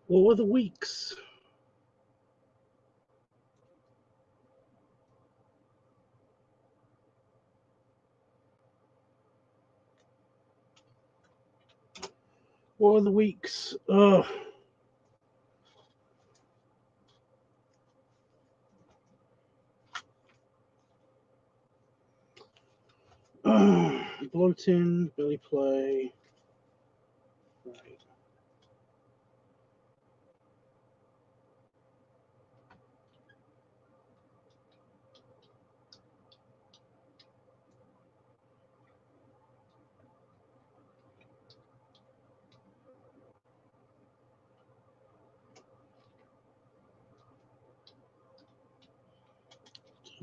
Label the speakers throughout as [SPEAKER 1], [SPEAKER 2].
[SPEAKER 1] What were the weeks? What were the weeks? Bloating, belly play. Right.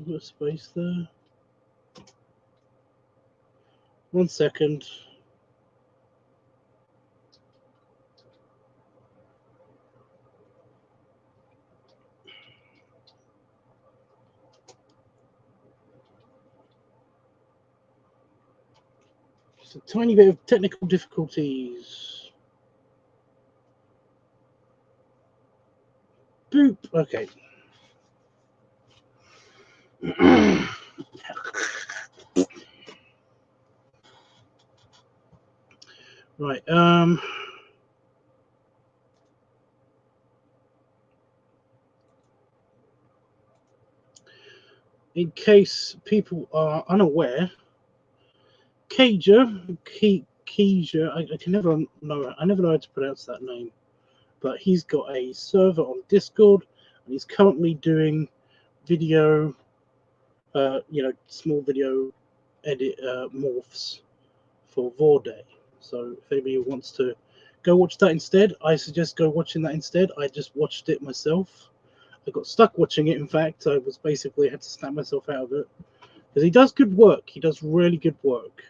[SPEAKER 1] Put a space there. 1 second. Just a tiny bit of technical difficulties. Boop. Okay. Right. In case people are unaware, Keija, I can never know. I never know how to pronounce that name, but he's got a server on Discord, and he's currently doing video, small video edit morphs for Vorday. So if anybody wants to go watch that instead, I suggest go watching that instead. I just watched it myself. I got stuck watching it. In fact, I was basically had to snap myself out of it because he does good work. He does really good work,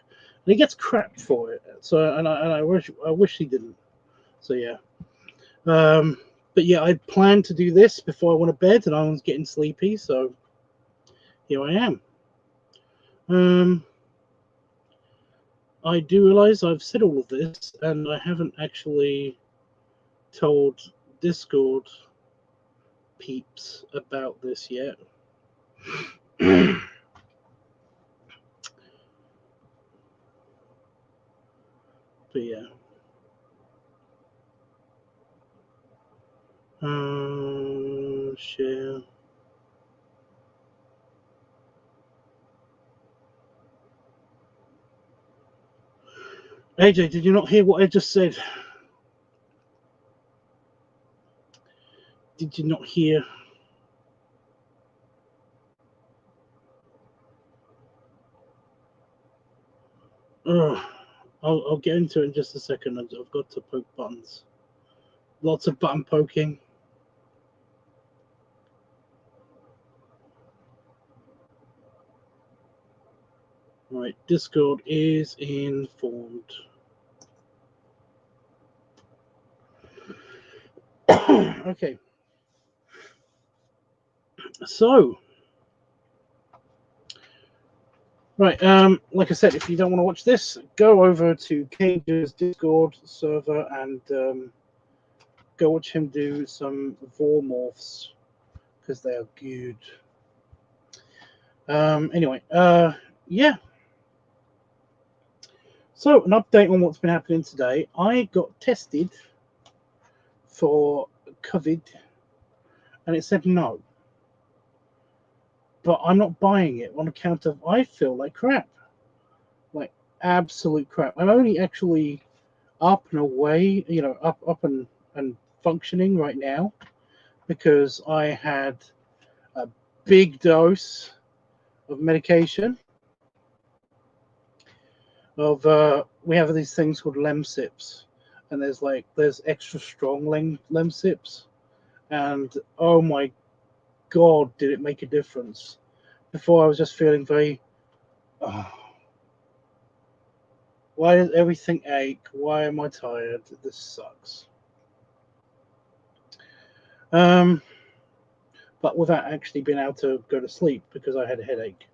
[SPEAKER 1] and he gets crap for it. So and I wish he didn't. So yeah. But yeah, I planned to do this before I went to bed, and I was getting sleepy. So here I am. I do realize I've said all of this, and I haven't actually told Discord peeps about this yet. But yeah. Share. AJ, did you not hear what I just said? Did you not hear? Ugh. I'll get into it in just a second. I've got to poke buttons. Lots of button poking. Right, Discord is informed. Okay. So, right, like I said, if you don't want to watch this, go over to Cage's Discord server and go watch him do some Vormorphs because they are good. Anyway, yeah. So, an update on what's been happening today. I got tested for COVID and it said no. But I'm not buying it on account of I feel like crap. Like absolute crap. I'm only actually up and away, up and functioning right now because I had a big dose of medication. We have these things called Lemsips, and there's extra strong Lemsips, and oh my god, did it make a difference? Before I was just feeling very, oh, why does everything ache? Why am I tired? This sucks. But without actually being able to go to sleep because I had a headache.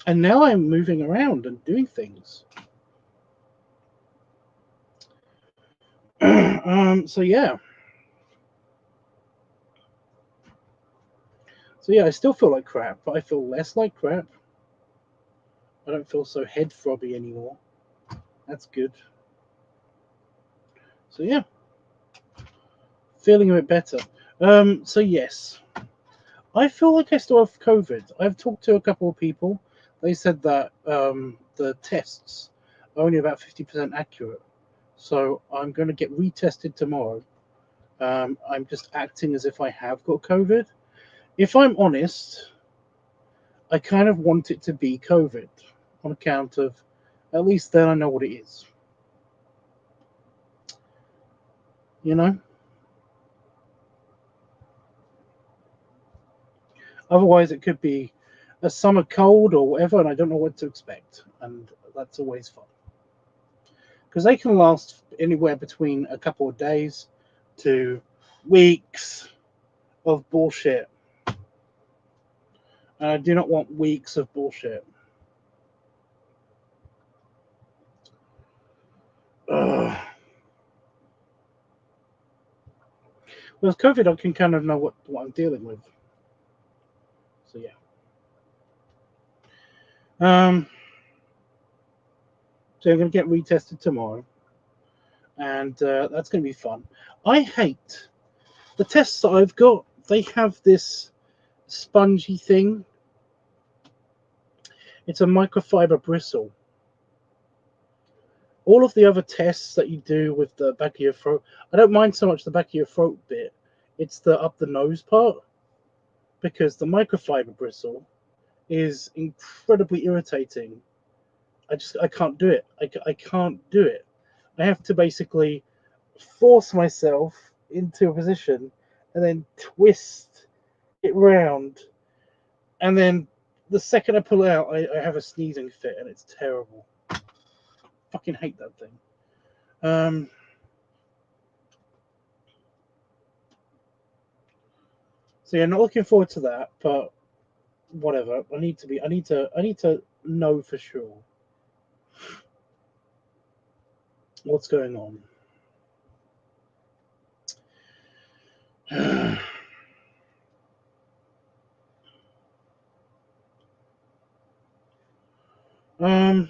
[SPEAKER 1] And now I'm moving around and doing things. So yeah. So yeah, I still feel like crap, but I feel less like crap. I don't feel so head throbby anymore. That's good. So yeah, feeling a bit better. So yes, I feel like I still have COVID. I've talked to a couple of people. They said that the tests are only about 50% accurate. So I'm going to get retested tomorrow. I'm just acting as if I have got COVID. If I'm honest, I kind of want it to be COVID on account of at least then I know what it is. You know? Otherwise, it could be a summer cold or whatever, and I don't know what to expect. And that's always fun. Because they can last anywhere between a couple of days to weeks of bullshit. And I do not want weeks of bullshit. Ugh. With COVID, I can kind of know what I'm dealing with. So yeah. So I'm going to get retested tomorrow, and that's going to be fun. I hate the tests that I've got. They have this spongy thing. It's a microfiber bristle. All of the other tests that you do with the back of your throat, I don't mind so much the back of your throat bit. It's the up the nose part, because the microfiber bristle is incredibly irritating. I can't do it. I can't do it. I have to basically force myself into a position and then twist it round, and then the second I pull it out, I have a sneezing fit, and it's terrible. Fucking hate that thing. So yeah, not looking forward to that, but whatever. I need to know for sure what's going on. um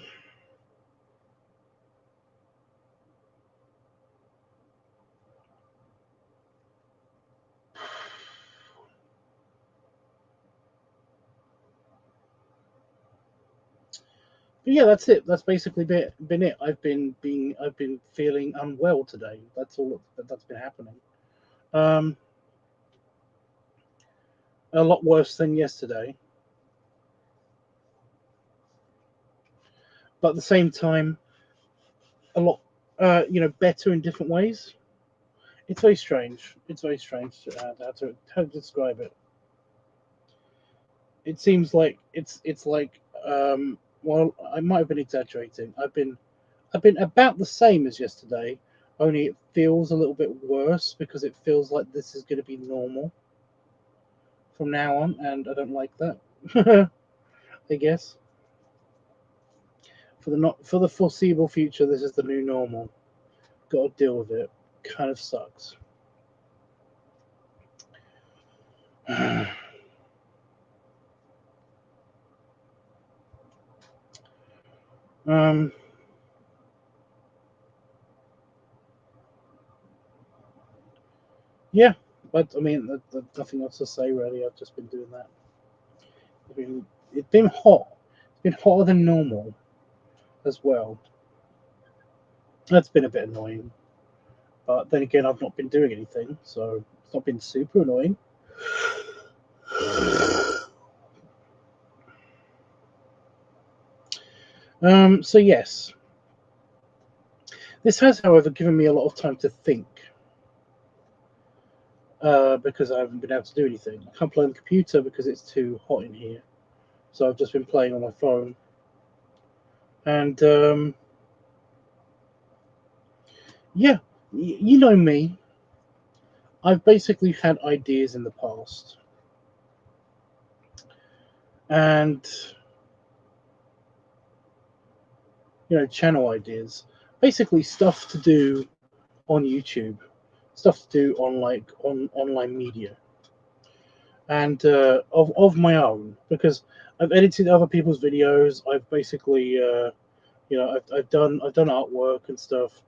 [SPEAKER 1] But yeah, that's it. That's basically been it. I've been feeling unwell today. That's all that's been happening. Um, a lot worse than yesterday, but at the same time, a lot better in different ways. It's very strange. It's very strange how to describe it. It seems like it's like well, I might have been exaggerating. I've been about the same as yesterday, only it feels a little bit worse because it feels like this is going to be normal from now on, and I don't like that. I guess for the foreseeable future, this is the new normal. Got to deal with it. Kind of sucks. um, yeah, but I mean, there's nothing else to say really. I've just been doing that. It's been hot. It's been hotter than normal as well. That's been a bit annoying. But then again, I've not been doing anything, so it's not been super annoying. So yes, this has, however, given me a lot of time to think because I haven't been able to do anything. I can't play on the computer because it's too hot in here, so I've just been playing on my phone. And yeah, you know me. I've basically had ideas in the past, and channel ideas, basically stuff to do on YouTube, stuff to do on online media, and of my own, because I've edited other people's videos. I've basically I've done artwork and stuff.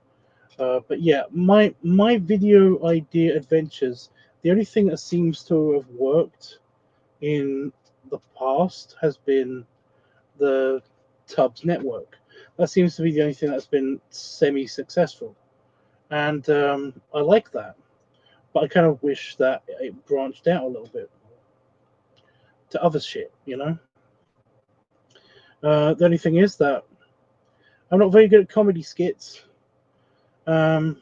[SPEAKER 1] But yeah, my video idea adventures, the only thing that seems to have worked in the past has been the Tubbs network. That seems to be the only thing that's been semi-successful, and I like that. But I kind of wish that it branched out a little bit to other shit, you know. The only thing is that I'm not very good at comedy skits. I'm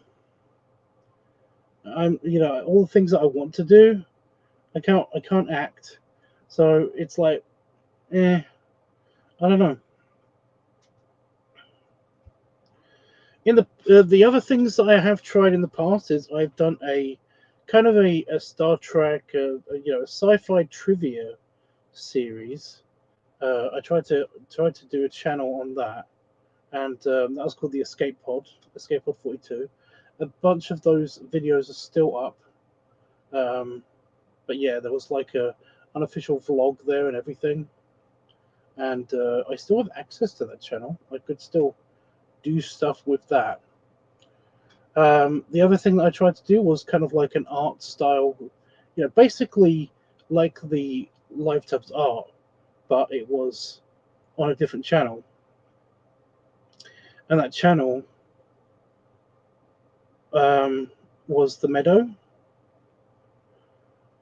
[SPEAKER 1] all the things that I want to do, I can't act. So it's like, I don't know. In the other things that I have tried in the past is I've done a kind of a Star Trek, a sci-fi trivia series. I tried to do a channel on that, and that was called the Escape Pod 42. A bunch of those videos are still up, but yeah, there was like a unofficial vlog there and everything, and I still have access to that channel. I could still do stuff with that. The other thing that I tried to do was kind of like an art style, basically like the LiveTubs art, but it was on a different channel. And that channel was the Meadow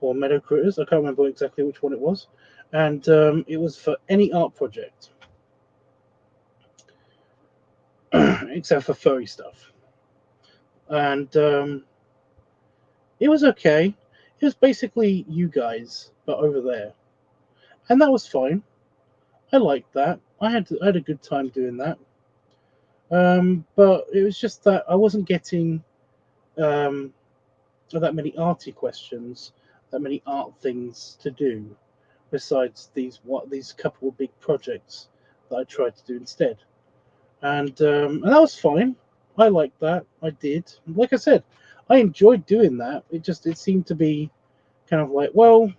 [SPEAKER 1] or Meadow Critters. I can't remember exactly which one it was. And it was for any art project, except for furry stuff. And it was okay. It was basically you guys, but over there. And that was fine. I liked that. I had a good time doing that. But it was just that I wasn't getting that many arty questions, that many art things to do, besides these couple of big projects that I tried to do instead. And that was fine. I liked that. I did. Like I said, I enjoyed doing that. It seemed to be kind of like, well,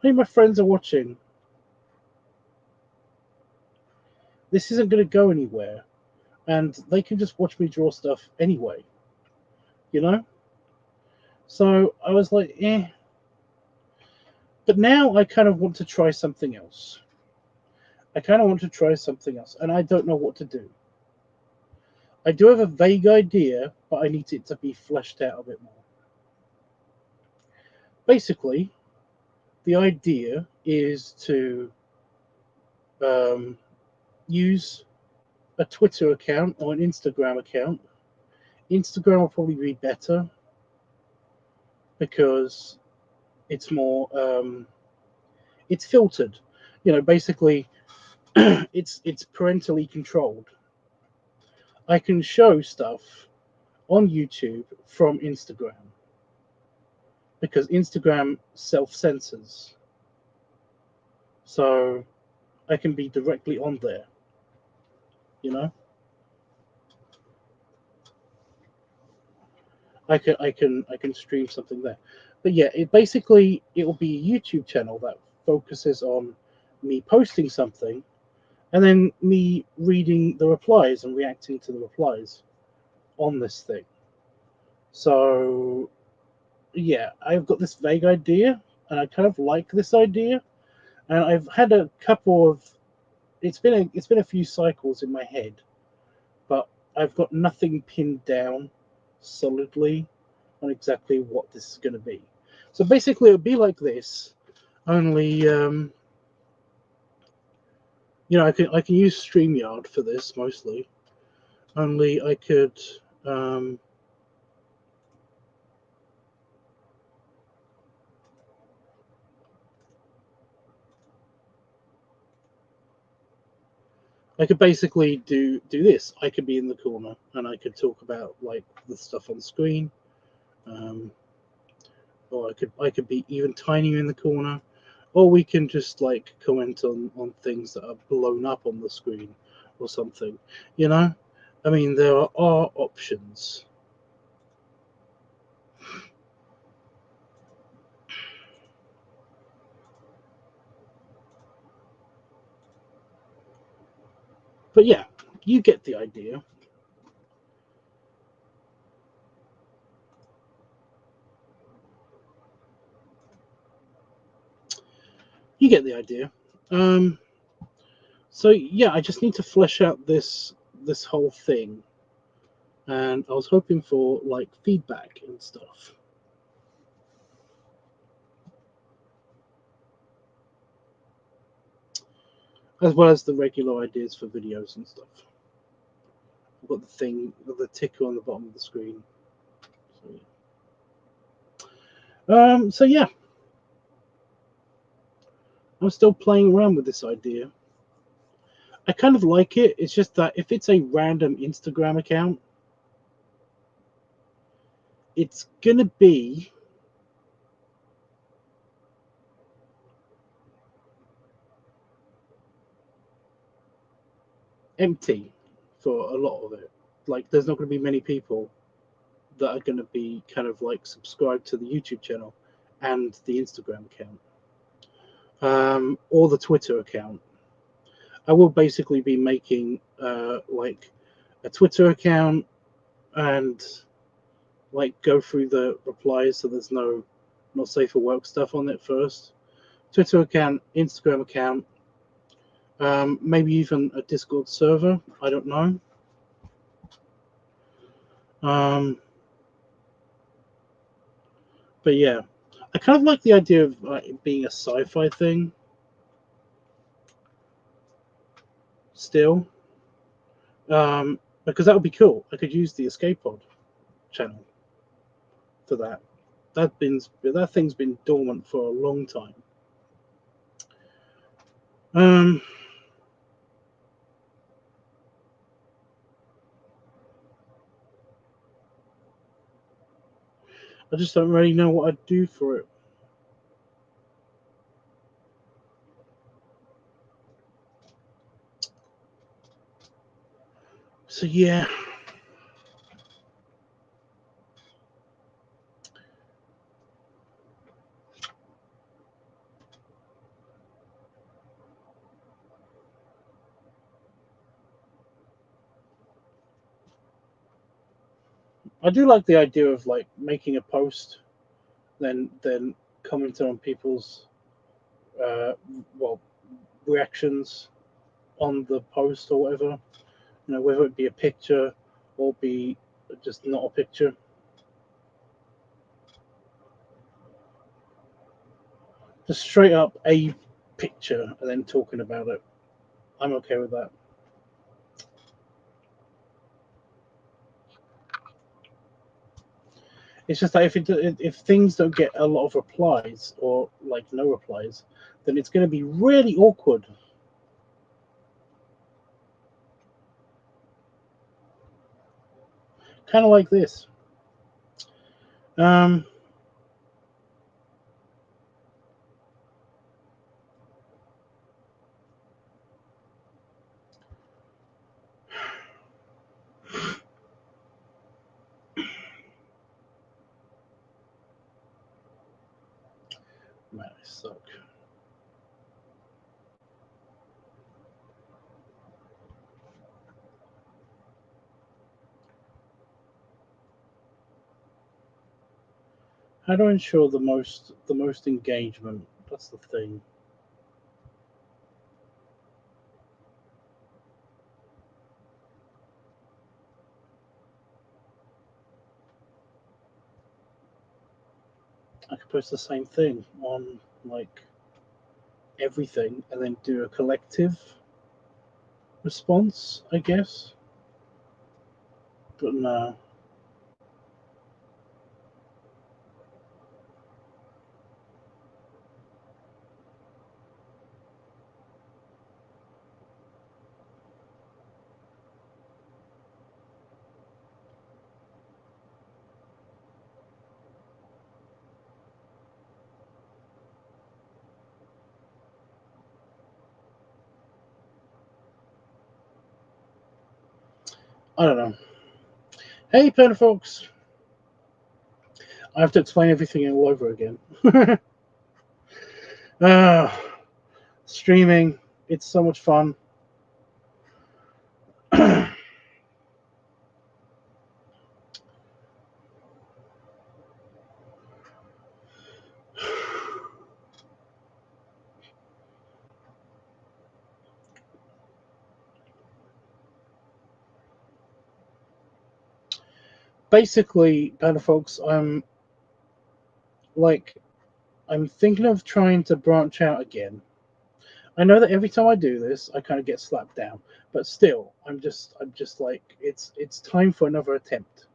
[SPEAKER 1] hey, my friends are watching. This isn't going to go anywhere, and they can just watch me draw stuff anyway, you know? So I was like, eh. But now I kind of want to try something else. And I don't know what to do. I do have a vague idea, but I need it to be fleshed out a bit more. Basically, the idea is to use a Twitter account or an Instagram account. Instagram will probably be better because it's more it's filtered. Basically, it's parentally controlled. I can show stuff on YouTube from Instagram because Instagram self-censors. So I can be directly on there, I can stream something there. But yeah, it will be a YouTube channel that focuses on me posting something and then me reading the replies and reacting to the replies on this thing. So yeah, I've got this vague idea and I kind of like this idea, and I've had a couple of it's been a few cycles in my head, but I've got nothing pinned down solidly on exactly what this is going to be. So basically, it would be like this, only I can use StreamYard for this mostly. Only I could basically do this. I could be in the corner and I could talk about like the stuff on screen, or I could be even tinier in the corner, or we can just like comment on things that are blown up on the screen, or something. I mean, there are options. But yeah, you get the idea. You get the idea. So yeah, I just need to flesh out this whole thing, and I was hoping for like feedback and stuff, as well as the regular ideas for videos and stuff. I've got the thing, the ticker on the bottom of the screen. So yeah, I'm still playing around with this idea. I kind of like it. It's just that if it's a random Instagram account, it's gonna be empty for a lot of it. Like, there's not going to be many people that are going to be kind of like subscribed to the YouTube channel and the Instagram account, or the Twitter account. I will basically be making like a Twitter account and like go through the replies, so there's no not safe for work stuff on it first. Twitter account, Instagram account, maybe even a Discord server. I don't know. But yeah, I kind of like the idea of it being a sci-fi thing. Still, because that would be cool. I could use the Escape Pod channel for that. That thing's been dormant for a long time. I just don't really know what I'd do for it. So yeah. I do like the idea of like making a post, then commenting on people's well, reactions on the post or whatever. You know, whether it be a picture or be just not a picture. Just straight up a picture and then talking about it. I'm okay with that. It's just that if things don't get a lot of replies or like no replies, then it's going to be really awkward. Kind of like this. Right, I suck. How do I ensure the most engagement? That's the thing. I could post the same thing on like everything and then do a collective response, I guess. But no. I don't know. Hey, Pen folks. I have to explain everything all over again. uh, Streaming, it's so much fun. basically, Banner Folks, like I'm thinking of trying to branch out again. I know that every time I do this, I kind of get slapped down, but still, I'm just like it's time for another attempt.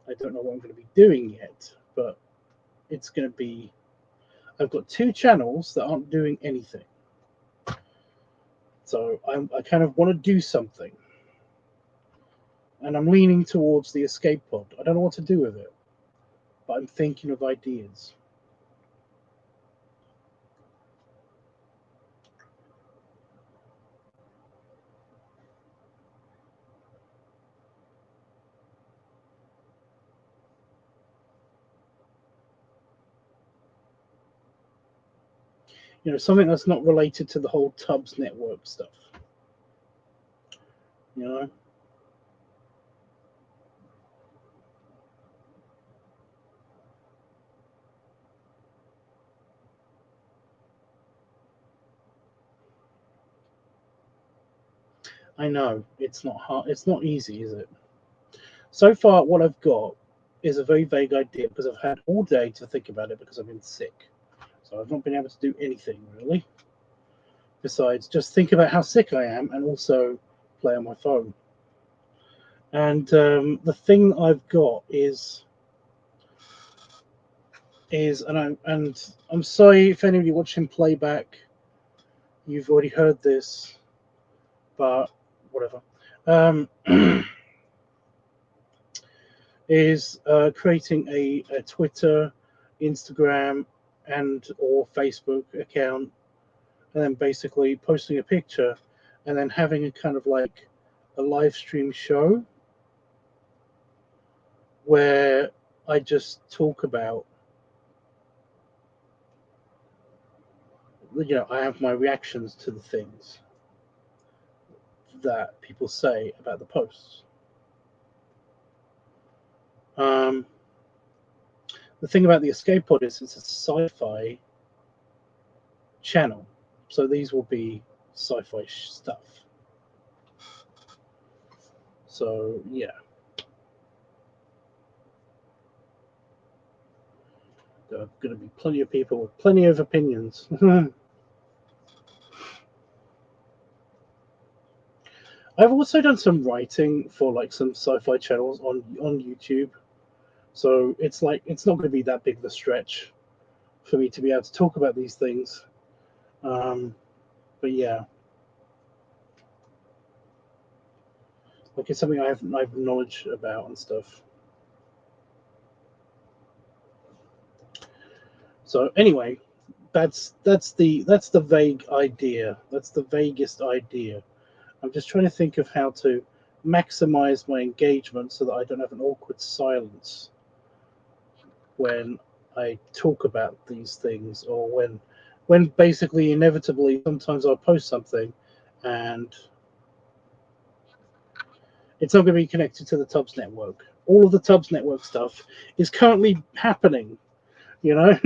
[SPEAKER 1] I don't know what I'm going to be doing yet, but it's going to be. I've got two channels that aren't doing anything, so I kind of want to do something, and I'm leaning towards the escape pod. I don't know what to do with it, but I'm thinking of ideas. You know, something that's not related to the whole Tubbs network stuff. You know. I know it's not hard. It's not easy, is it? So far, what I've got is a very vague idea because I've had all day to think about it because I've been sick. So I've not been able to do anything really besides just think about how sick I am and also play on my phone. And the thing I've got is I'm sorry if anybody watching playback, you've already heard this, but whatever. Is creating a Twitter, Instagram, and or Facebook account, and then basically posting a picture, and then having a kind of like a live stream show where I just talk about, I have my reactions to the things that people say about the posts. Um, the thing about the Escape Pod is it's a sci-fi channel, so these will be sci-fi stuff. So yeah, there are going to be plenty of people with plenty of opinions. I've also done some writing for like some sci-fi channels on YouTube, so it's like it's not going to be that big of a stretch for me to be able to talk about these things. But yeah, like it's something I have knowledge about and stuff. So anyway, that's the vague idea. That's the vaguest idea. I'm just trying to think of how to maximize my engagement so that I don't have an awkward silence when I talk about these things, or when basically inevitably sometimes I'll post something and it's not going to be connected to the Tubbs network. All of the Tubbs network stuff is currently happening, you know.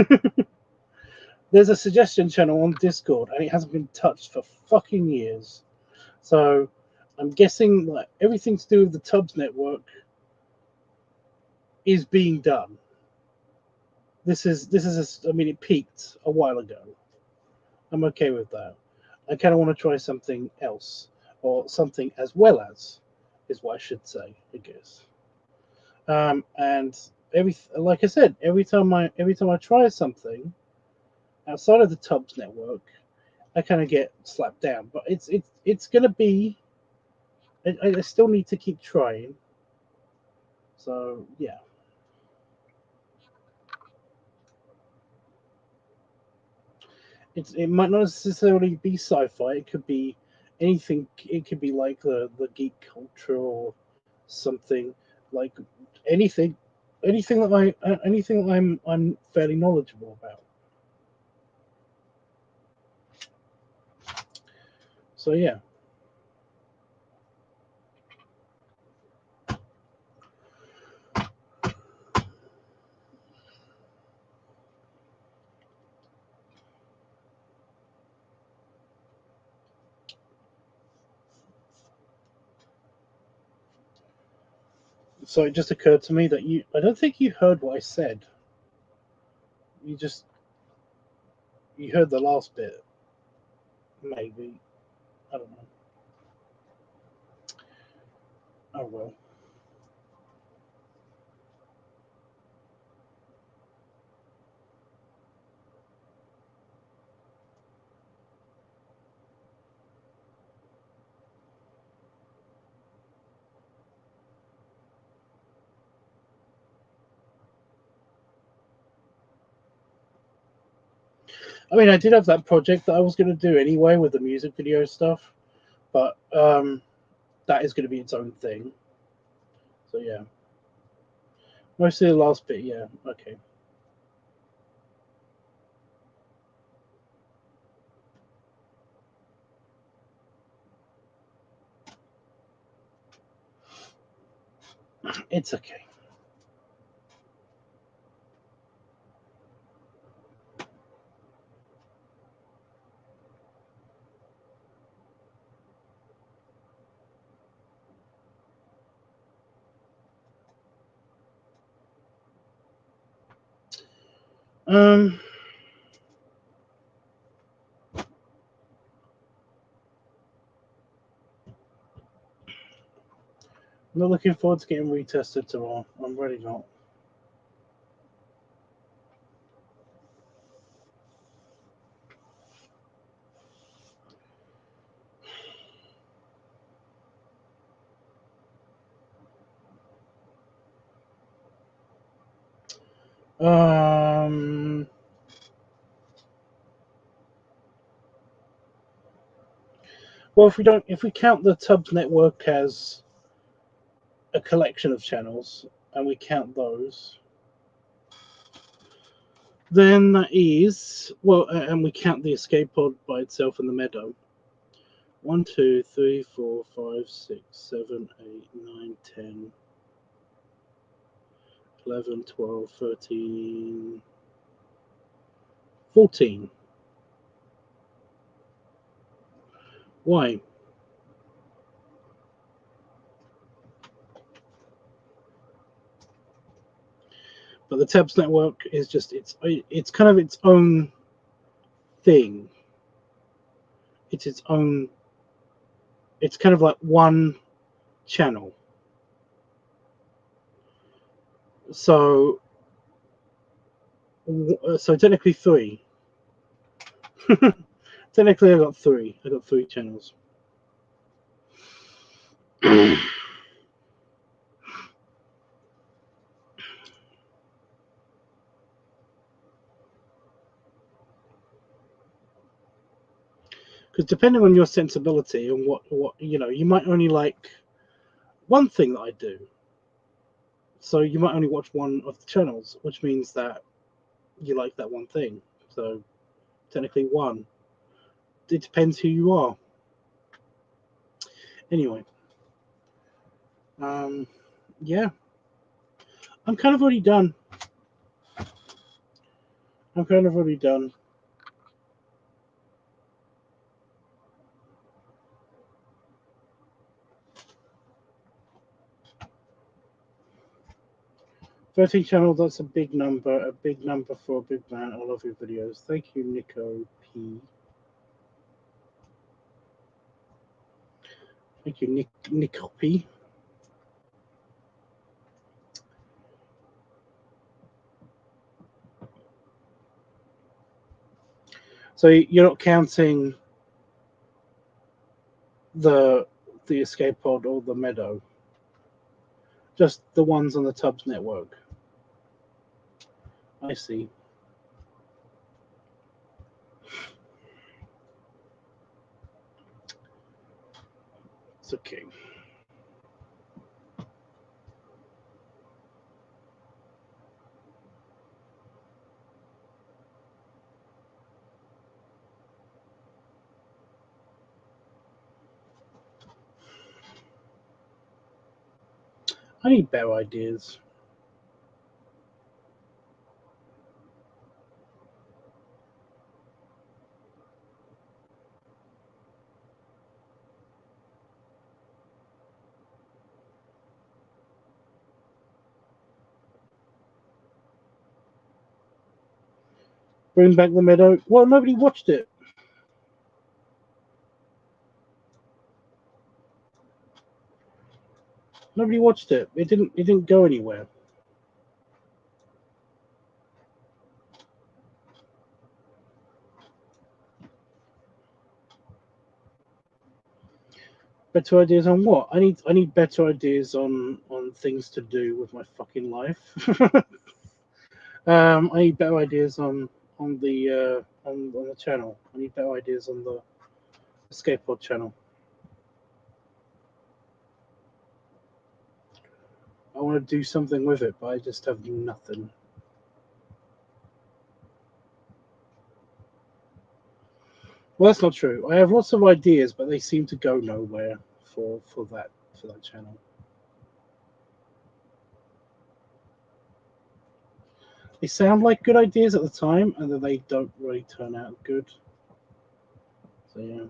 [SPEAKER 1] There's a suggestion channel on Discord and it hasn't been touched for fucking years. So I'm guessing that everything to do with the Tubbs network is being done. I mean, it peaked a while ago. I'm okay with that. I kind of want to try something else, or something as well as, is what I should say, I guess. And like I said, every time I try something outside of the Tubbs network, I kind of get slapped down. But it's gonna be. I still need to keep trying. So yeah. It might not necessarily be sci-fi. It could be anything. It could be like the geek culture or something like anything, anything that I'm fairly knowledgeable about. So yeah. So it just occurred to me that I don't think you heard what I said. You heard the last bit. Maybe. I don't know. Oh well. I mean, I did have that project that I was going to do anyway with the music video stuff, but that is going to be its own thing. So yeah, mostly the last bit. Yeah, okay. It's okay. Um, I'm not looking forward to getting retested tomorrow. I'm really not. Well, if we count the Tubbs network as a collection of channels, and we count those, then that is and we count the escape pod by itself in the meadow. 1, 2, 3, 4, 5, 6, 7, 8, 9, 10, 11, 12, 13, 14. Why? But the Tubbs network is just it's kind of its own thing. It's its own. It's kind of like one channel. So technically three. Technically, I got three. I got three channels. Because depending on your sensibility and what you might only like one thing that I do. So you might only watch one of the channels, which means that you like that one thing. So technically one. It depends who you are. Anyway, yeah, I'm kind of already done. 13 channels, that's a big number for a big man. I love your videos. Thank you, Nico P. Thank you, Nico P. So you're not counting the escape pod or the meadow, just the ones on the Tubbs network. I see. It's okay. I need better ideas. Bring back the meadow. Well, nobody watched it. Nobody watched it. It didn't go anywhere. Better ideas on what? I need better ideas on things to do with my fucking life. I need better ideas on the channel. I need better ideas on the skateboard channel. I want to do something with it, but I just have nothing. Well, that's not true. I have lots of ideas, but they seem to go nowhere for that channel. They sound like good ideas at the time, and then they don't really turn out good. So yeah.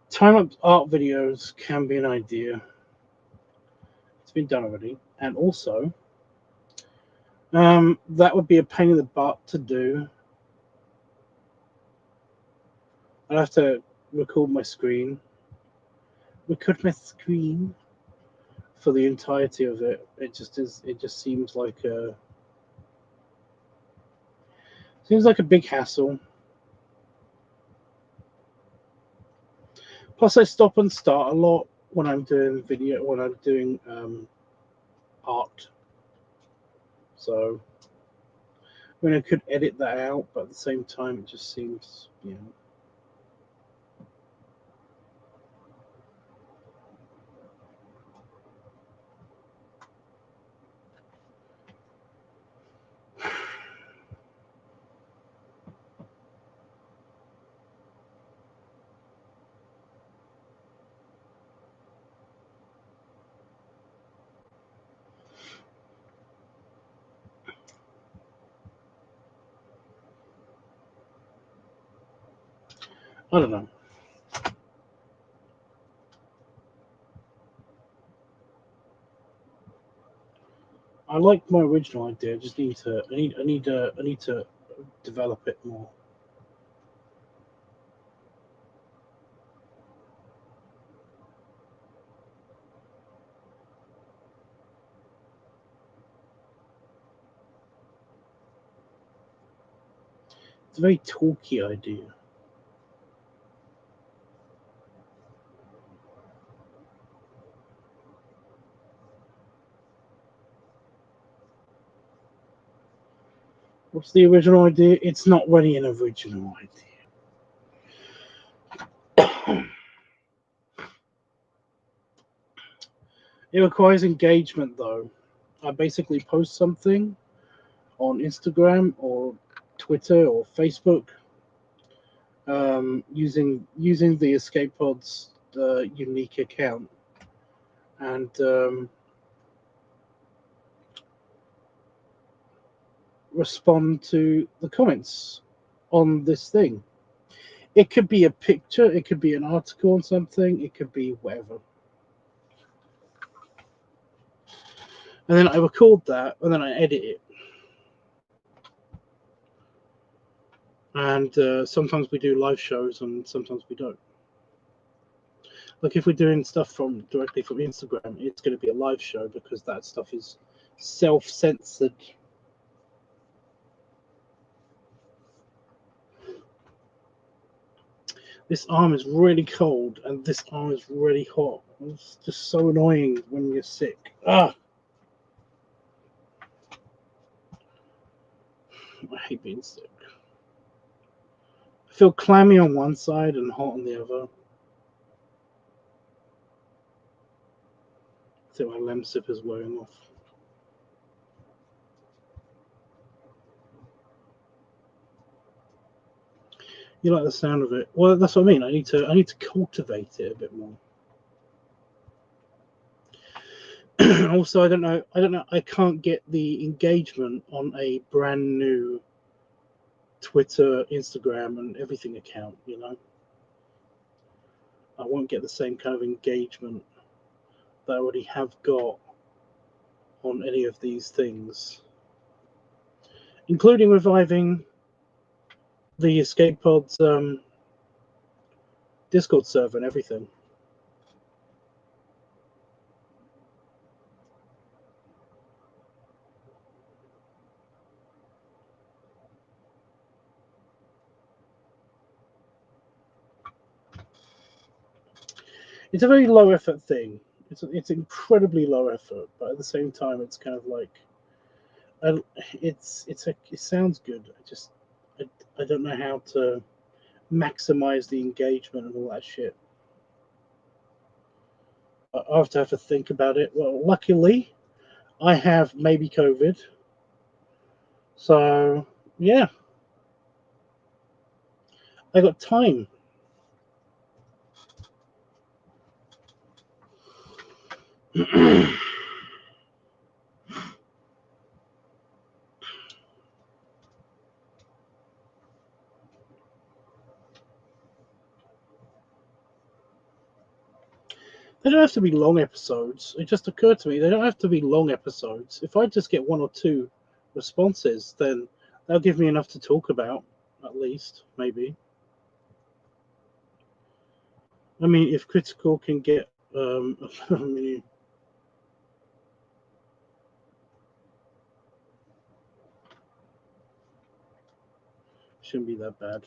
[SPEAKER 1] Time-lapse art videos can be an idea. It's been done already, and also that would be a pain in the butt to do. I'd have to record my screen for the entirety of it. It just seems like a big hassle. Plus, I stop and start a lot when I'm doing art. So, I mean, I could edit that out, but at the same time, it just seems, I don't know. I like my original idea. I just need to. I need to develop it more. It's a very talky idea. What's the original idea? It's not really an original idea. It requires engagement, though. I basically post something on Instagram or Twitter or Facebook using the Escape Pod's unique account, and respond to the comments on this thing. It could be a picture, it could be an article on something, it could be whatever. And then I record that, and then I edit it. And sometimes we do live shows, and sometimes we don't. Like if we're doing stuff directly from Instagram, it's going to be a live show because that stuff is self-censored. This arm is really cold, and this arm is really hot. It's just so annoying when you're sick. Ah, I hate being sick. I feel clammy on one side and hot on the other. I think my Lemsip is wearing off. You like the sound of it? Well, that's what I mean. I need to cultivate it a bit more. Also, I don't know. I can't get the engagement on a brand new Twitter, Instagram, and everything account. I won't get the same kind of engagement that I already have got on any of these things, including reviving the Escape Pods Discord server and everything. It's a very low effort thing. It's incredibly low effort, but at the same time, it's kind of like, it sounds good. I don't know how to maximize the engagement and all that shit. I have to think about it. Well, luckily, I have maybe COVID, so yeah, I got time. They don't have to be long episodes. It just occurred to me they don't have to be long episodes. If I just get one or two responses, then that'll give me enough to talk about, at least, maybe. I mean, if Critical can get, I mean, shouldn't be that bad.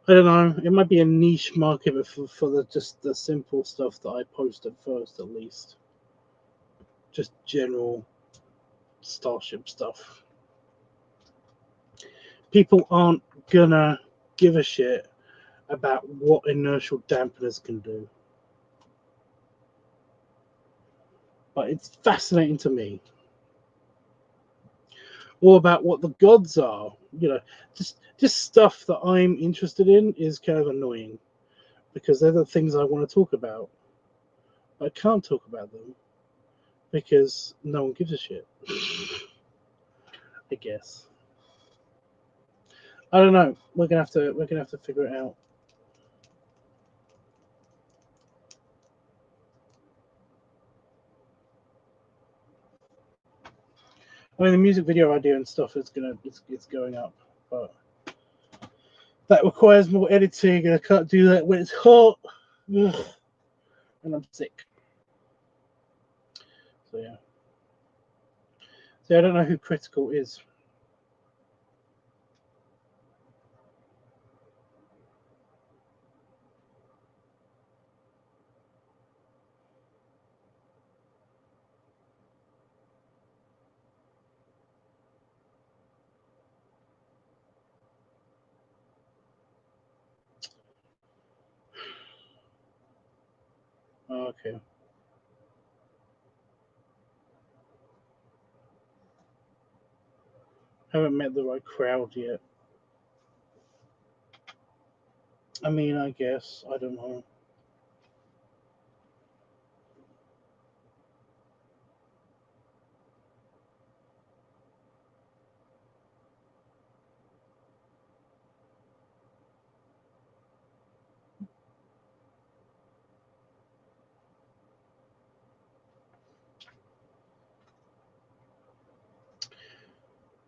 [SPEAKER 1] I don't know. It might be a niche market, but for just the simple stuff that I post at first, at least. Just general Starship stuff. People aren't gonna give a shit about what inertial dampeners can do. But it's fascinating to me. Or about what the gods are. Just stuff that I'm interested in is kind of annoying. Because they're the things I want to talk about. I can't talk about them because no one gives a shit. I guess. I don't know. We're gonna have to figure it out. I mean, the music video idea and stuff is it's going up, but that requires more editing, and I can't do that when it's hot. Ugh. And I'm sick. So yeah. So I don't know who Critical is. Oh, okay. Haven't met the right crowd yet. I mean, I guess. I don't know.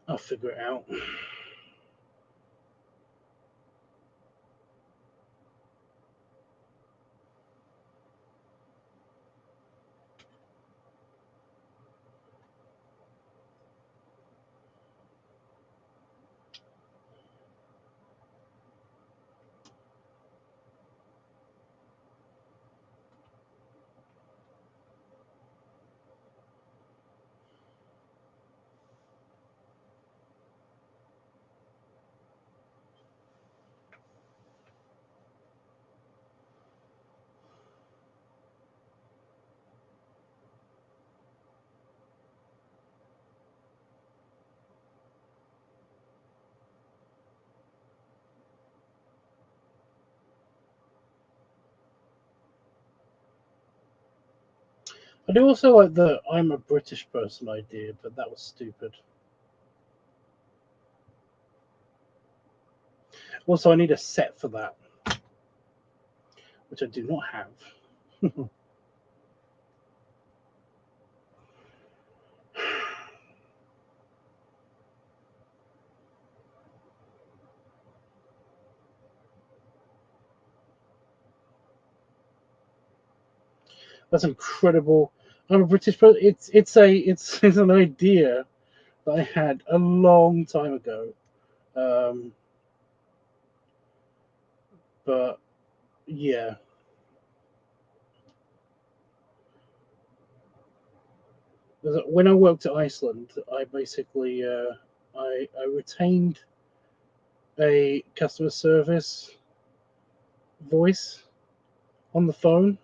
[SPEAKER 1] I'll figure it out. I do also like the "I'm a British person" idea, but that was stupid. Also, I need a set for that, which I do not have. That's incredible. I'm a British person. It's an idea that I had a long time ago. Um, but yeah, when I worked at Iceland, I basically I retained a customer service voice on the phone.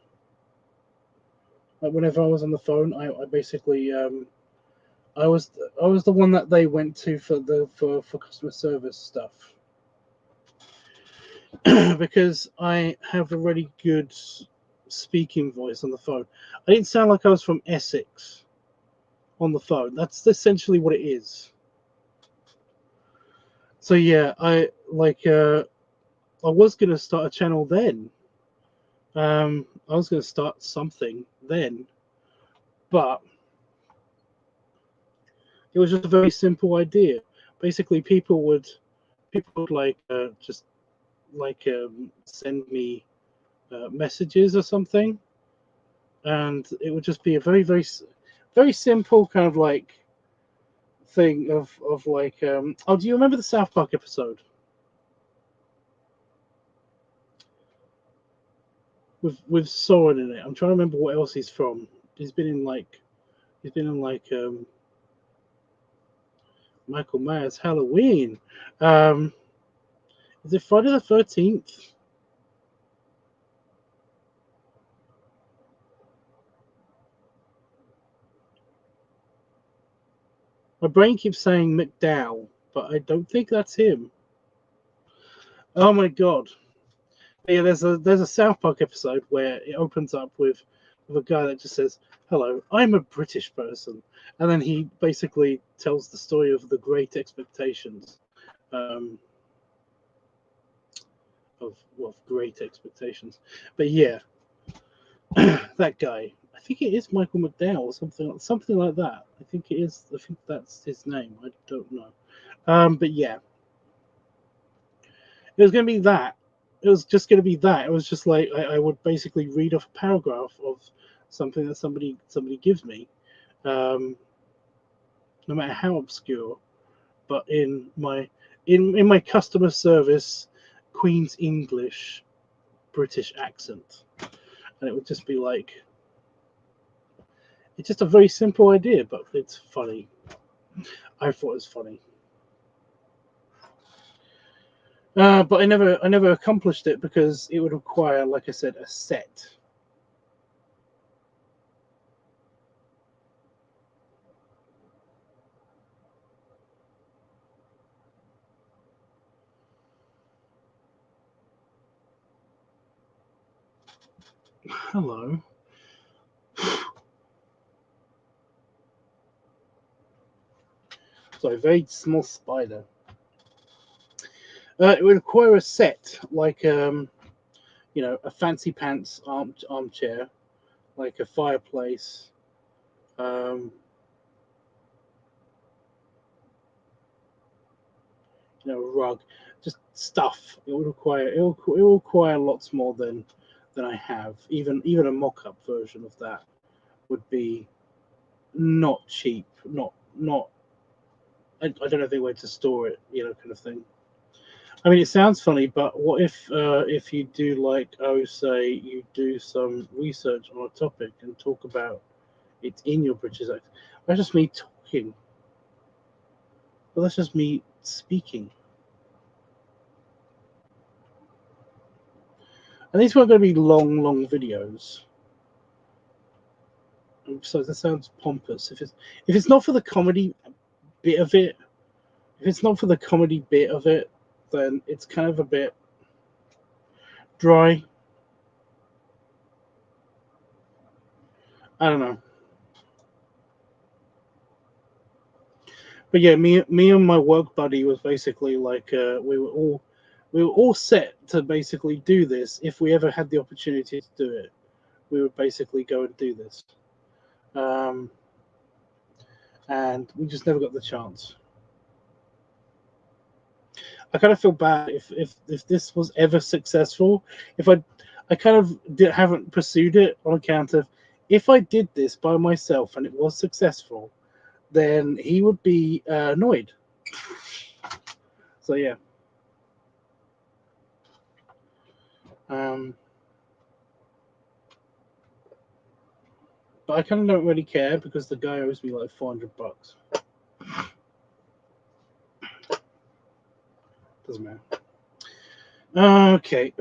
[SPEAKER 1] Like whenever I was on the phone, I basically I was the one that they went to for customer service stuff because I have a really good speaking voice on the phone. I didn't sound like I was from Essex on the phone. That's essentially what it is. So yeah, I was gonna start a channel then. I was gonna start something then, but it was just a very simple idea. Basically, people would just send me messages or something, and it would just be a very simple kind of like thing of like oh, do you remember the South Park episode with Soren in it? I'm trying to remember what else he's from. He's been in like he's been in like Michael Myers Halloween. Um, is it Friday the 13th? My brain keeps saying McDowell, but I don't think that's him. Oh my god! Yeah, there's a South Park episode where it opens up with a guy that just says, "Hello, I'm a British person," and then he basically tells the story of the Great Expectations, um, of Great Expectations. But yeah, that guy. I think it is Michael McDowell or something like that. I think it is. I think that's his name. I don't know. But yeah, it was going to be that. It was just going to be that. It was just like I would basically read off a paragraph of something that somebody gives me, um, no matter how obscure, but in my customer service Queen's English British accent, and it would just be like it's just a very simple idea, but it's funny. I thought it was funny. But I never accomplished it because it would require, like I said, a set. Hello. So a very small spider. It would require a set, like a fancy pants armchair, like a fireplace, um, a rug, just stuff. It will require lots more than I have. Even a mock-up version of that would be not cheap, not. I don't have anywhere to store it, kind of thing. I mean, it sounds funny, but what if you do like, oh, say you do some research on a topic and talk about it in your British accent? That's just me talking. Well, that's just me speaking. And these weren't going to be long videos. So that sounds pompous. If it's not for the comedy bit of it, if it's not for the comedy bit of it, then it's kind of a bit dry. I don't know. But yeah, me and my work buddy was basically like we were all set to basically do this. If we ever had the opportunity to do it, we would basically go and do this. Um, and we just never got the chance. I kind of feel bad if this was ever successful. If I kind of haven't pursued it on account of if I did this by myself and it was successful, then he would be annoyed. So yeah. But I kind of don't really care because the guy owes me like $400. Doesn't matter. Okay.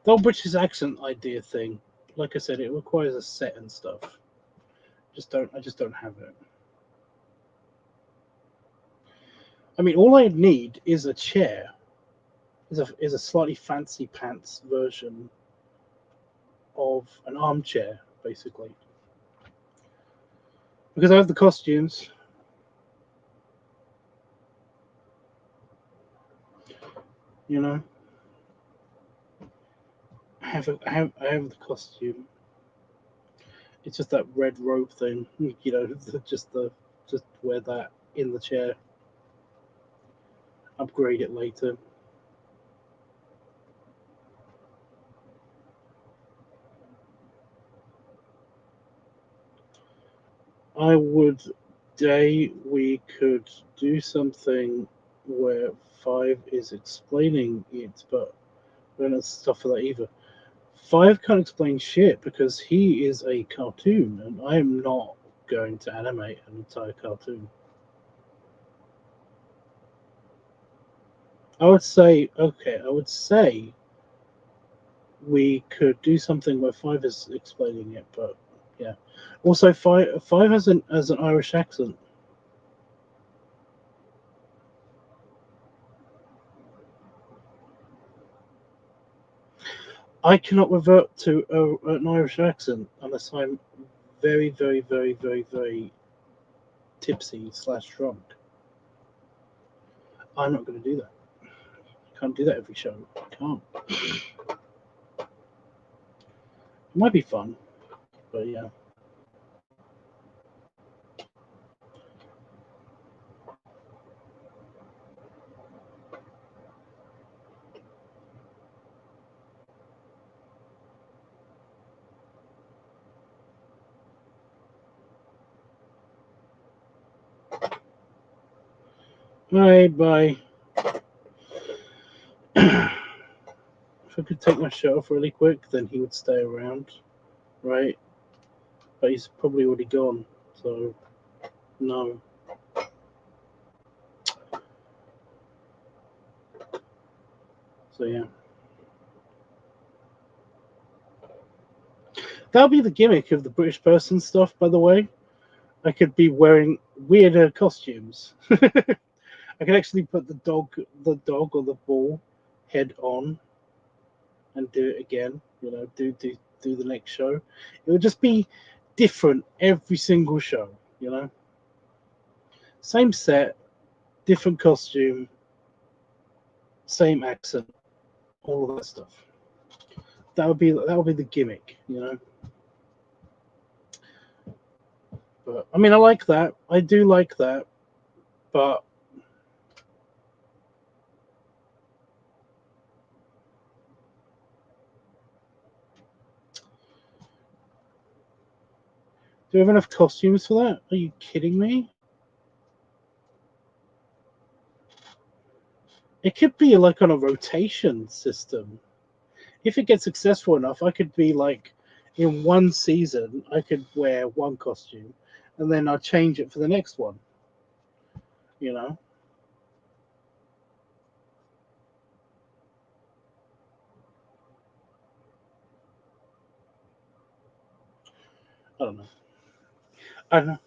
[SPEAKER 1] The whole British accent idea thing, like I said, it requires a set and stuff. I just don't have it. I mean, all I need is a chair. Is a slightly fancy pants version of an armchair, basically. Because I have the costumes. You know, I have the costume. It's just that red robe thing. You know, just wear that in the chair. Upgrade it later. I would say we could do something where Five is explaining it, but we don't have stuff for that either. Five can't explain shit because he is a cartoon, and I am not going to animate an entire cartoon. I would say, okay, I would say we could do something where Five is explaining it, but yeah. Also, Five has an Irish accent. I cannot revert to an Irish accent unless I'm very, very, very, very, very tipsy / drunk. I'm not going to do that. I can't do that every show. I can't. It might be fun, but yeah. All right, bye. If I could take my shirt off really quick, then he would stay around, right? But he's probably already gone, so no. So yeah. That'll be the gimmick of the British person stuff, by the way. I could be wearing weirder costumes. I could actually put the dog or the ball head on and do it again. You know, do the next show. It would just be different every single show. You know, same set, different costume, same accent, all of that stuff. That would be the gimmick. You know. But I mean, I like that. I do like that. But we have enough costumes for that? Are you kidding me? It could be like on a rotation system. If it gets successful enough, I could be like, in one season, I could wear one costume, and then I'll change it for the next one. You know? I don't know. I don't know.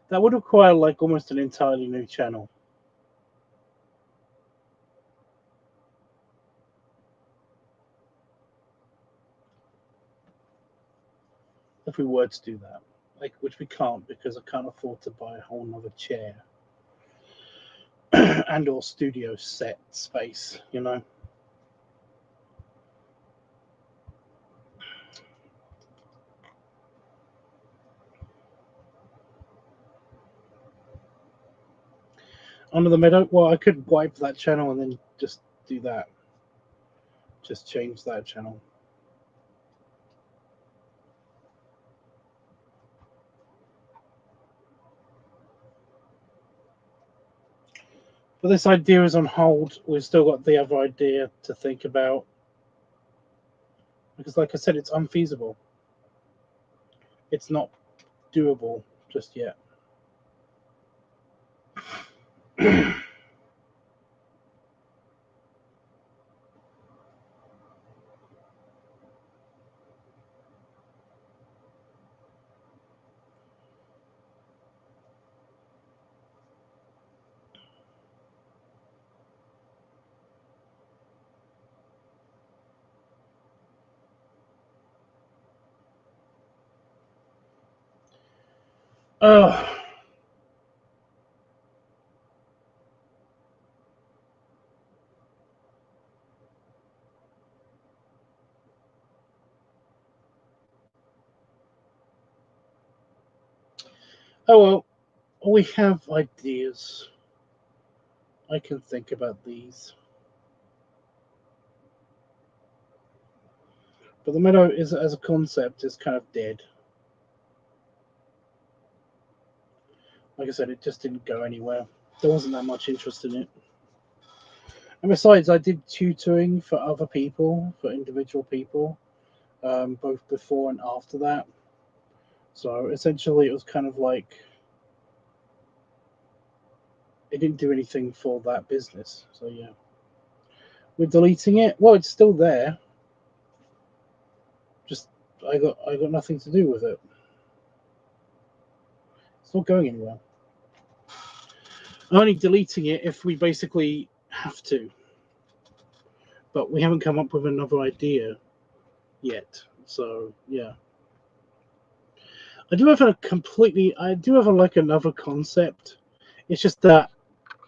[SPEAKER 1] That would require like almost an entirely new channel. If we were to do that, like, which we can't because I can't afford to buy a whole nother chair and or studio set space, you know. Under the Meadow, well, I could wipe that channel and then just do that. Just change that channel. But this idea is on hold. We've still got the other idea to think about. Because, like I said, it's unfeasible. It's not doable just yet. Oh. Oh well, we have ideas. I can think about these. But the Meadow is, as a concept, is kind of dead. Like I said, it just didn't go anywhere. There wasn't that much interest in it. And besides, I did tutoring for other people, for individual people, both before and after that. So essentially, it was kind of like it didn't do anything for that business. So yeah, we're deleting it. Well, it's still there. Just I got nothing to do with it. It's not going anywhere. I'm only deleting it if we basically have to. But we haven't come up with another idea yet. So yeah. I do have like another concept. It's just that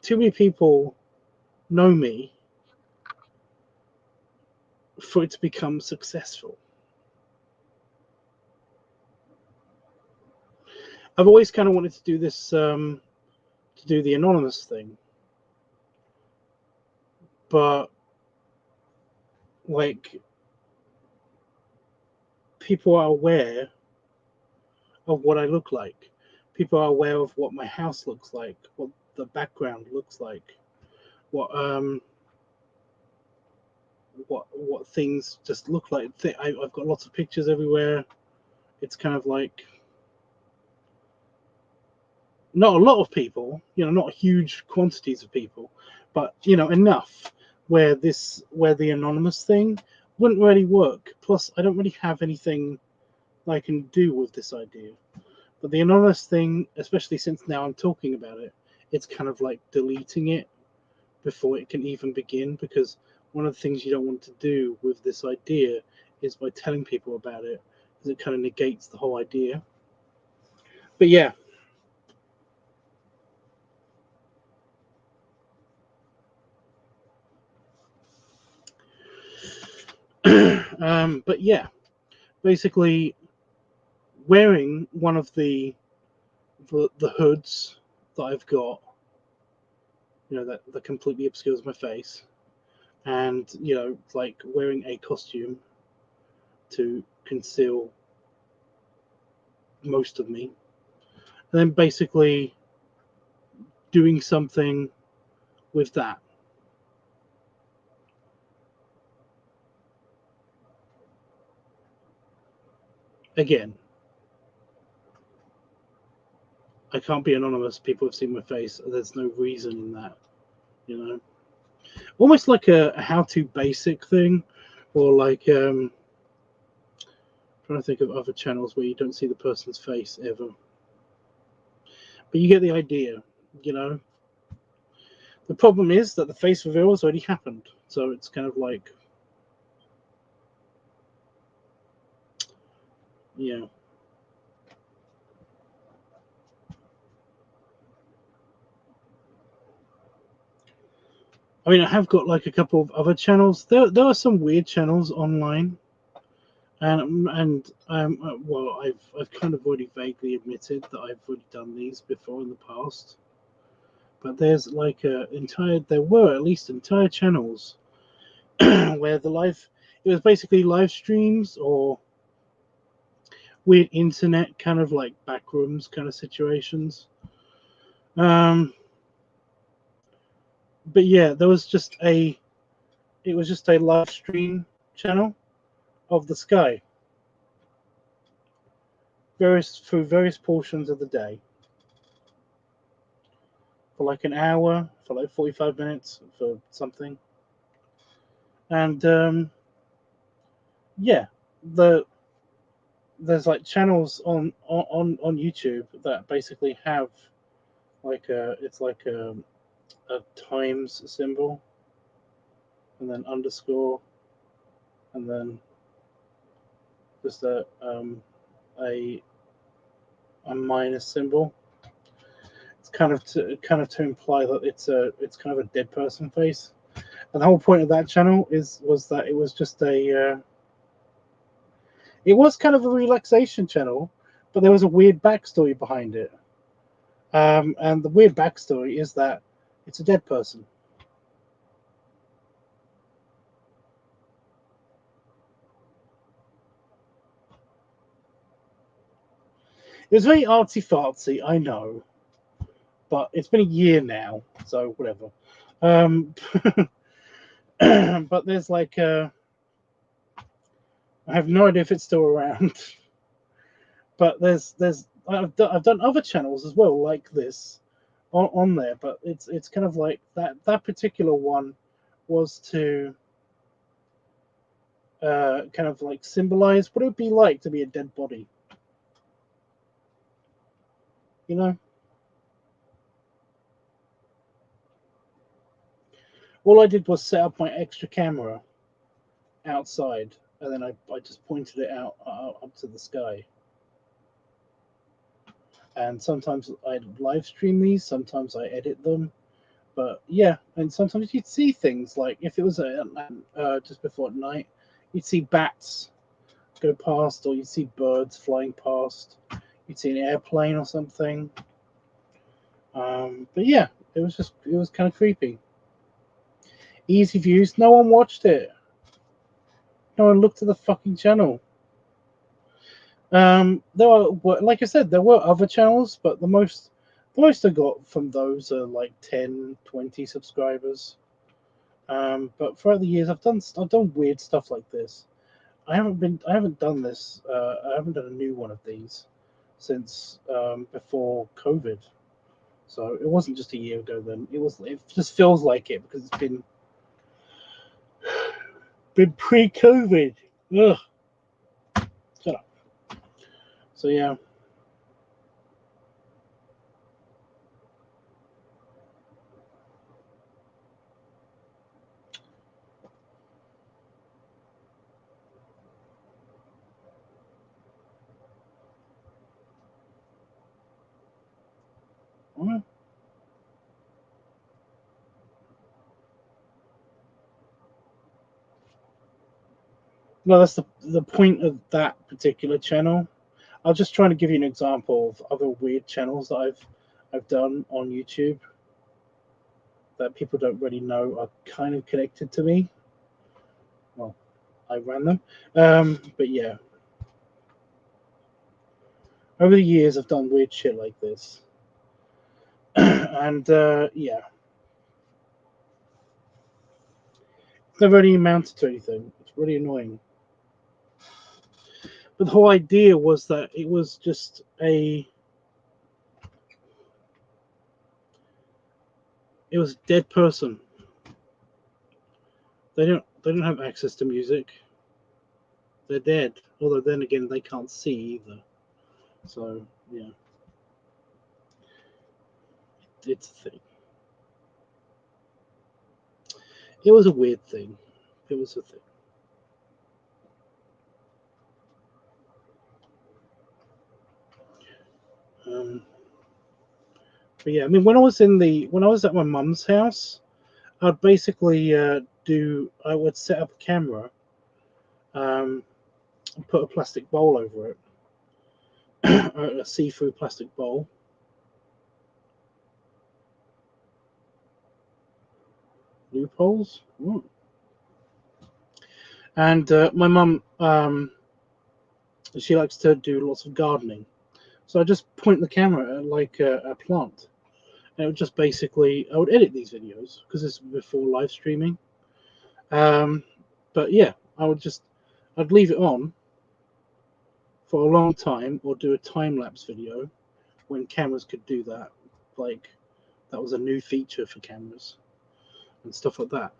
[SPEAKER 1] too many people know me for it to become successful. I've always kind of wanted to do this, to do the anonymous thing, but like people are aware of what I look like. People are aware of what my house looks like, what the background looks like, what what things just look like. I've got lots of pictures everywhere. It's kind of like not a lot of people, not huge quantities of people, but enough where the anonymous thing wouldn't really work. Plus, I don't really have anything I can do with this idea. But the anonymous thing, especially since now I'm talking about it, it's kind of like deleting it before it can even begin, because one of the things you don't want to do with this idea is by telling people about it, because it kind of negates the whole idea. But yeah. But yeah, basically wearing one of the hoods that I've got, that completely obscures my face, and like wearing a costume to conceal most of me, and then basically doing something with that. Again, I can't be anonymous. People have seen my face. There's no reason in that, Almost like a how-to basic thing, or like trying to think of other channels where you don't see the person's face ever. But you get the idea, The problem is that the face reveal has already happened, so it's kind of like, yeah. I mean, I have got like a couple of other channels. There are some weird channels online, and well, I've kind of already vaguely admitted that I've already done these before in the past. But there's like there were at least entire channels where it was basically live streams or weird internet kind of like backrooms kind of situations. But yeah, it was just a live stream channel of the sky, through various portions of the day, for like an hour, for like 45 minutes, for something. And yeah, there's like channels on YouTube that basically have like it's like a times symbol, and then underscore, and then just a minus symbol. It's kind of to imply that it's kind of a dead person face. And the whole point of that channel was that it was just it was kind of a relaxation channel, but there was a weird backstory behind it. And the weird backstory is that it's a dead person. It was very artsy fartsy, I know, but it's been a year now, so whatever. But there's like I have no idea if it's still around. But I've done other channels as well like this on there, but it's kind of like that particular one was to kind of like symbolize what it would be like to be a dead body, you know. All I did was set up my extra camera outside, and then I just pointed it out up to the sky. And sometimes I live stream these, sometimes I edit them. But yeah, and sometimes you'd see things like if it was just before night, you'd see bats go past, or you'd see birds flying past. You'd see an airplane or something. But yeah, it was kind of creepy. Easy views. No one watched it. No one looked at the fucking channel. There are, like I said, there were other channels, but the most I got from those are like 10, 20 subscribers. But throughout the years, I've done weird stuff like this. I haven't done this. I haven't done a new one of these since before COVID. So it wasn't just a year ago. Then it just feels like it because it's been pre-COVID. Ugh. Shut up. So yeah. Well, no, that's the point of that particular channel. I was just trying to give you an example of other weird channels that I've done on YouTube that people don't really know are kind of connected to me. Well, I ran them, but yeah. Over the years, I've done weird shit like this, and yeah, it's never really amounted to anything. It's really annoying. But the whole idea was that it was just it was a dead person. They don't have access to music. They're dead. Although then again, they can't see either. So yeah, it's a thing. It was a weird thing. It was a thing. Um, but yeah, I mean, when I was at my mum's house, I'd basically I would set up a camera, and put a plastic bowl over it, a see-through plastic bowl. Loopholes. Ooh. And my mum, she likes to do lots of gardening, so I just point the camera at like a plant, and it would just basically I would edit these videos because this is before live streaming. But yeah, I'd leave it on for a long time or do a time lapse video when cameras could do that. Like that was a new feature for cameras and stuff like that.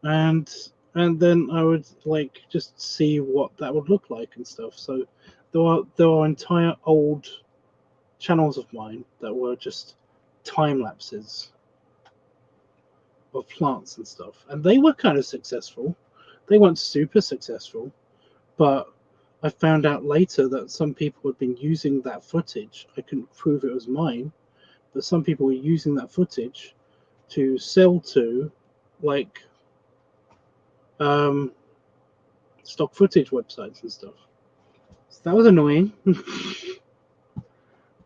[SPEAKER 1] And then I would like just see what that would look like and stuff. So there are entire old channels of mine that were just time lapses of plants and stuff, and they were kind of successful. They weren't super successful, but I found out later that some people had been using that footage. I couldn't prove it was mine, but some people were using that footage to sell to like stock footage websites and stuff. So that was annoying.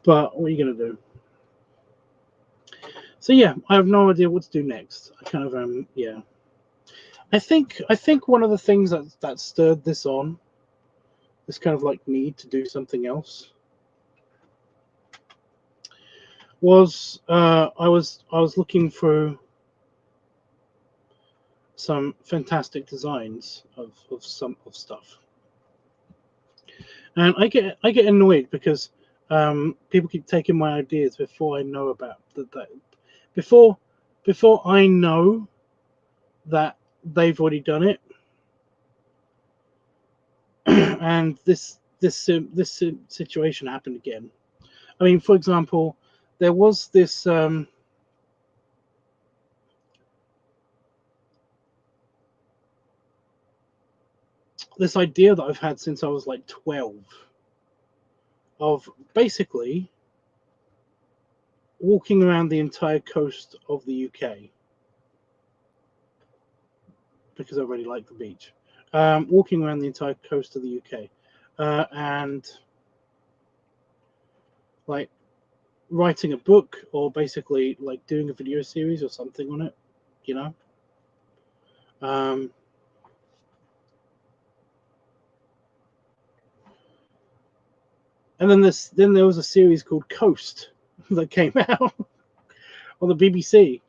[SPEAKER 1] But what are you gonna do? So yeah, I have no idea what to do next. I kind of yeah. I think one of the things that stirred this on, this kind of like need to do something else, was I was looking through some fantastic designs of some of stuff, and I get annoyed because people keep taking my ideas before I know about that before I know that they've already done it. And this situation happened again. I mean, for example, there was this this idea that I've had since I was like 12 of basically walking around the entire coast of the UK because I really like the beach. Walking around the entire coast of the UK and like writing a book or basically like doing a video series or something on it, you know. And then there was a series called Coast that came out on the BBC,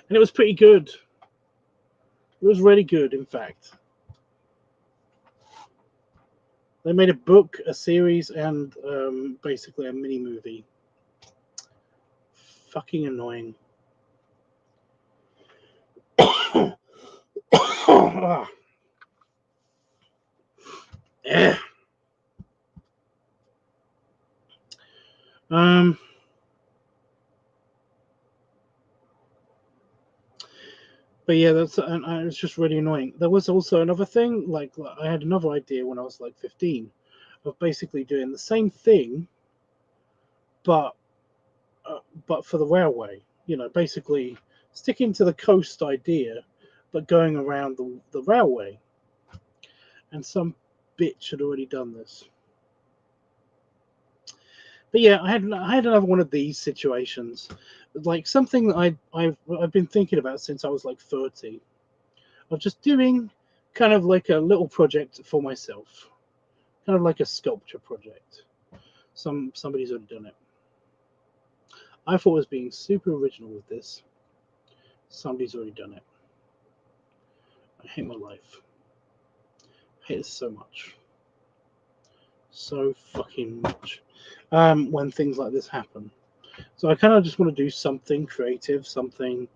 [SPEAKER 1] and it was pretty good. It was really good, in fact. They made a book, a series, and basically a mini movie. Fucking annoying. Yeah. But yeah, and it's just really annoying. There was also another thing, like I had another idea when I was like 15, of basically doing the same thing, but for the railway, basically sticking to the coast idea, but going around the railway. And some bitch had already done this. But yeah, I had another one of these situations, like something that I've been thinking about since I was like 30, of just doing kind of like a little project for myself, kind of like a sculpture project. Somebody's already done it. I thought I was being super original with this. Somebody's already done it. I hate my life. I hate it so much. So fucking much. When things like this happen. So I kind of just want to do something creative, something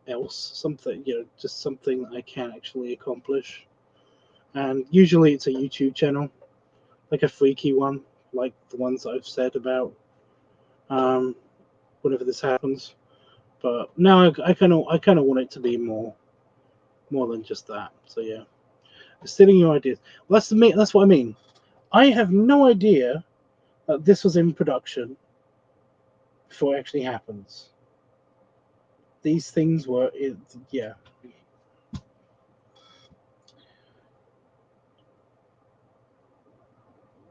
[SPEAKER 1] else, something, just something that I can actually accomplish. And usually it's a YouTube channel, like a freaky one, like the ones I've said about whenever this happens. But now I kind of want it to be more than just that. So yeah, stealing your ideas. Well, that's what I mean. I have no idea that this was in production before it actually happens. These things were, yeah.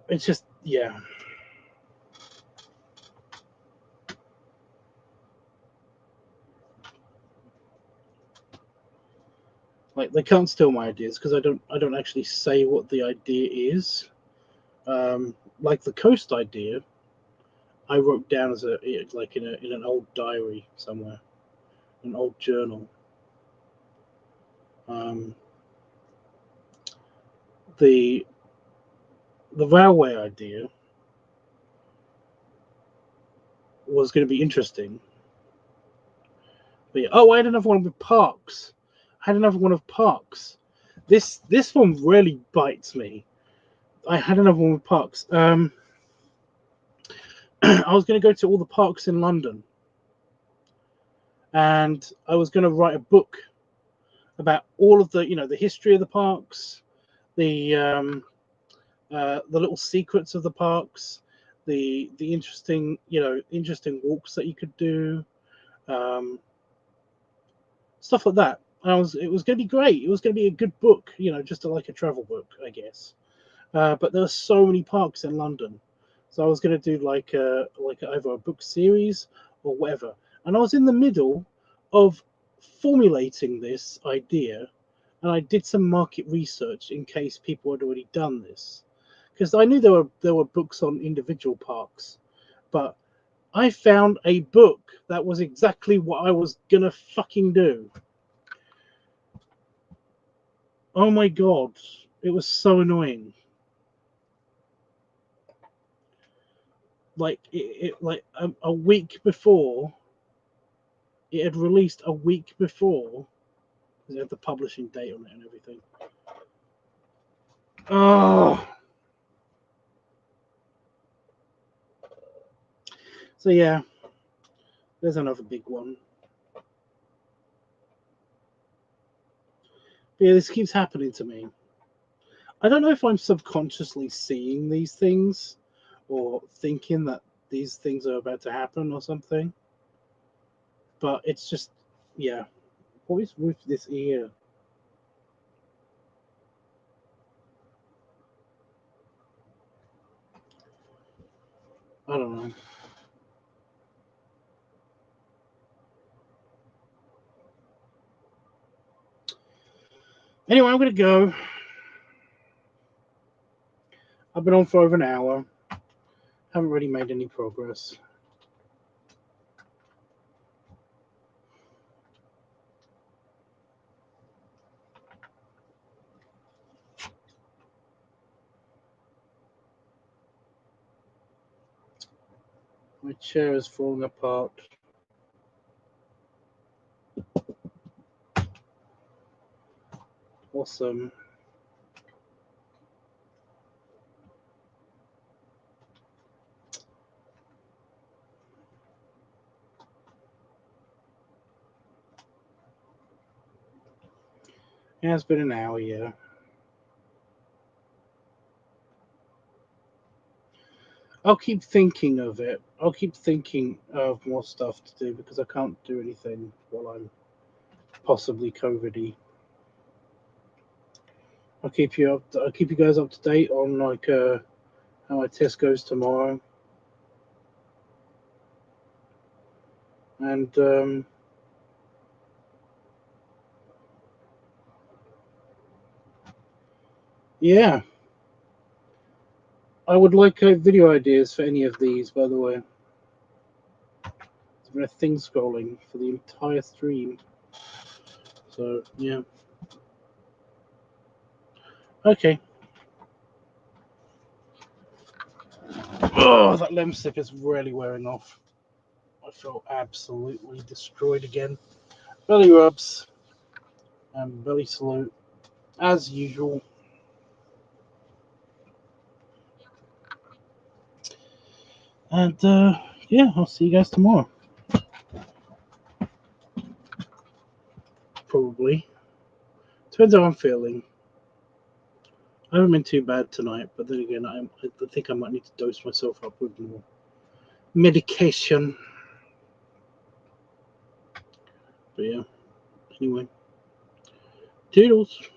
[SPEAKER 1] It's just, yeah. Like, they can't steal my ideas because I don't actually say what the idea is. Like the coast idea, I wrote down as like in an old diary somewhere, an old journal. The railway idea was going to be interesting. But yeah, I had another one with parks. I had another one of parks. This one really bites me. I had another one with parks. I was going to go to all the parks in London, and I was going to write a book about all of the the history of the parks, the little secrets of the parks, the interesting interesting walks that you could do, stuff like that. And it was going to be great. It was going to be a good book, just like a travel book, I guess. But there are so many parks in London, so I was going to do like either a book series or whatever. And I was in the middle of formulating this idea, and I did some market research in case people had already done this, because I knew there were books on individual parks, but I found a book that was exactly what I was gonna fucking do. Oh my god, it was so annoying. Like like a week before, it had released a week before, because it had the publishing date on it and everything. Oh. So yeah, there's another big one. But yeah, this keeps happening to me. I don't know if I'm subconsciously seeing these things or thinking that these things are about to happen or something. But it's just, yeah. What is with this ear? I don't know. Anyway, I'm going to go. I've been on for over an hour. Haven't really made any progress. My chair is falling apart. Awesome. Yeah, it's been an hour, yeah. I'll keep thinking of it. I'll keep thinking of more stuff to do because I can't do anything while I'm possibly COVID-y. I'll keep you guys up to date on like how my test goes tomorrow. And yeah, I would like video ideas for any of these, by the way. There's been a thing scrolling for the entire stream. So, yeah. Okay. Oh, that lemon stick is really wearing off. I feel absolutely destroyed again. Belly rubs and belly salute, as usual. And, yeah, I'll see you guys tomorrow. Probably. Depends how I'm feeling. I haven't been too bad tonight, but then again, I think I might need to dose myself up with more medication. But yeah, anyway. Toodles.